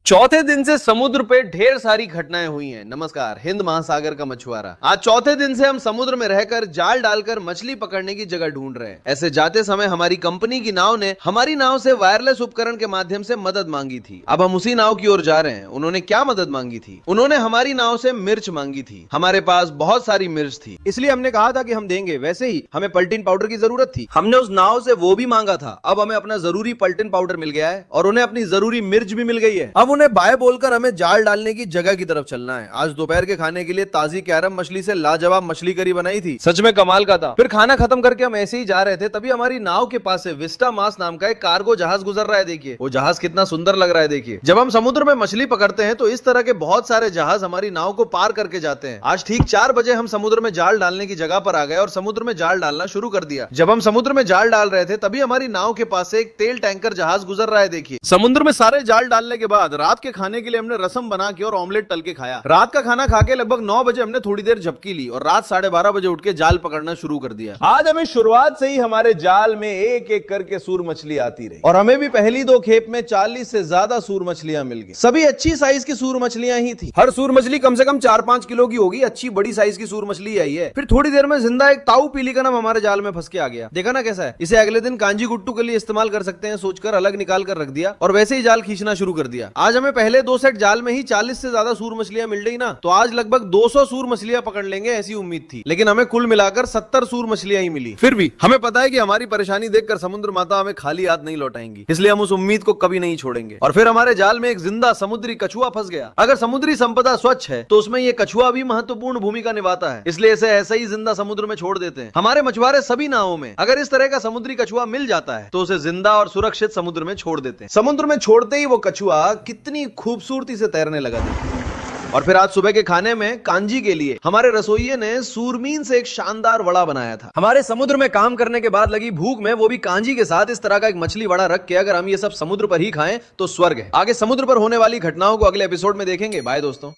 चौथे दिन से समुद्र पे ढेर सारी घटनाएं हुई हैं। नमस्कार, हिंद महासागर का मछुआरा। आज चौथे दिन से हम समुद्र में रहकर जाल डालकर मछली पकड़ने की जगह ढूंढ रहे हैं। ऐसे जाते समय हमारी कंपनी की नाव ने हमारी नाव से वायरलेस उपकरण के माध्यम से मदद मांगी थी। अब हम उसी नाव की ओर जा रहे हैं। उन्होंने क्या मदद मांगी थी? उन्होंने हमारी नाव से मिर्च मांगी थी। हमारे पास बहुत सारी मिर्च थी, इसलिए हमने कहा था कि हम देंगे। वैसे ही हमें पल्टिन पाउडर की जरूरत थी। हमने उस नाव से वो भी मांगा था। अब हमें अपना जरूरी पल्टिन पाउडर मिल गया है और उन्हें अपनी जरूरी मिर्च भी मिल गई है। अब उन्हें बाय बोलकर हमें जाल डालने की जगह की तरफ चलना है। आज दोपहर के खाने के लिए ताजी कैरम मछली से लाजवाब मछली करी बनाई थी। सच में कमाल का था। फिर खाना खत्म करके हम ऐसे ही जा रहे थे, तभी हमारी नाव के पास से विस्टा मास नाम का एक कार्गो जहाज गुजर रहा है। देखिए वो जहाज कितना सुंदर लग रहा है। देखिए, जब हम समुद्र में मछली पकड़ते हैं तो इस तरह के बहुत सारे जहाज हमारी नाव को पार करके जाते हैं। आज ठीक 4 बजे हम समुद्र में जाल डालने की जगह पर आ गए और समुद्र में जाल डालना शुरू कर दिया। जब हम समुद्र में जाल डाल रहे थे तभी हमारी नाव के पास से एक तेल टैंकर जहाज गुजर रहा है। देखिए, समुद्र में सारे जाल डालने के बाद रात के खाने के लिए हमने रसम बना के और ऑमलेट तल के खाया। रात का खाना खा के लगभग 9 बजे हमने थोड़ी देर झपकी ली और रात 12:30 बजे उठ के जाल पकड़ना शुरू कर दिया। आज हमें शुरुआत से ही हमारे जाल में एक एक करके सूर मछली आती रही और हमें भी पहली 2 खेप में 40 से ज्यादा सूर मछलियां मिल गई। सभी अच्छी साइज की सूर मछलियां ही थी। हर सूर मछली कम से कम 4-5 किलो की होगी। अच्छी बड़ी साइज की सूर मछली आई है। फिर थोड़ी देर में जिंदा एक ताऊ पीली का नाम हमारे जाल में फंस के आ गया। देखा ना कैसा है। इसे अगले दिन कांजी गुट्टू के लिए इस्तेमाल कर सकते हैं सोचकर अलग निकाल कर रख दिया और वैसे ही जाल खींचना शुरू कर दिया। आज हमें पहले 2 सेट जाल में ही 40 से ज्यादा सूर मछलियां मिल गई ना, तो आज लगभग 200 सूर मछलियां पकड़ लेंगे ऐसी उम्मीद थी। लेकिन हमें कुल मिलाकर 70 सूर मछलियां ही मिली। फिर भी हमें पता है कि हमारी परेशानी देखकर समुद्र माता हमें खाली हाथ नहीं लौटाएंगी, इसलिए हम उस उम्मीद को कभी नहीं छोड़ेंगे। और फिर हमारे जाल में एक जिंदा समुद्री कछुआ फंस गया। अगर समुद्री संपदा स्वच्छ है तो उसमें ये कछुआ भी महत्वपूर्ण भूमिका निभाता है, इसलिए इसे ऐसे ही जिंदा समुद्र में छोड़ देते हैं। हमारे मछुआरे सभी नावों में अगर इस तरह का समुद्री कछुआ मिल जाता है तो उसे जिंदा और सुरक्षित समुद्र में छोड़ देते हैं। समुद्र में छोड़ते ही वो कछुआ कितनी खूबसूरती से तैरने लगा। और फिर आज सुबह के खाने में कांजी के लिए हमारे रसोइये ने सूरमीन से एक शानदार वड़ा बनाया था। हमारे समुद्र में काम करने के बाद लगी भूख में वो भी कांजी के साथ इस तरह का एक मछली वड़ा रख के अगर हम ये सब समुद्र पर ही खाएं तो स्वर्ग है। आगे समुद्र पर होने वाली घटनाओं को अगले एपिसोड में देखेंगे। बाय दोस्तों।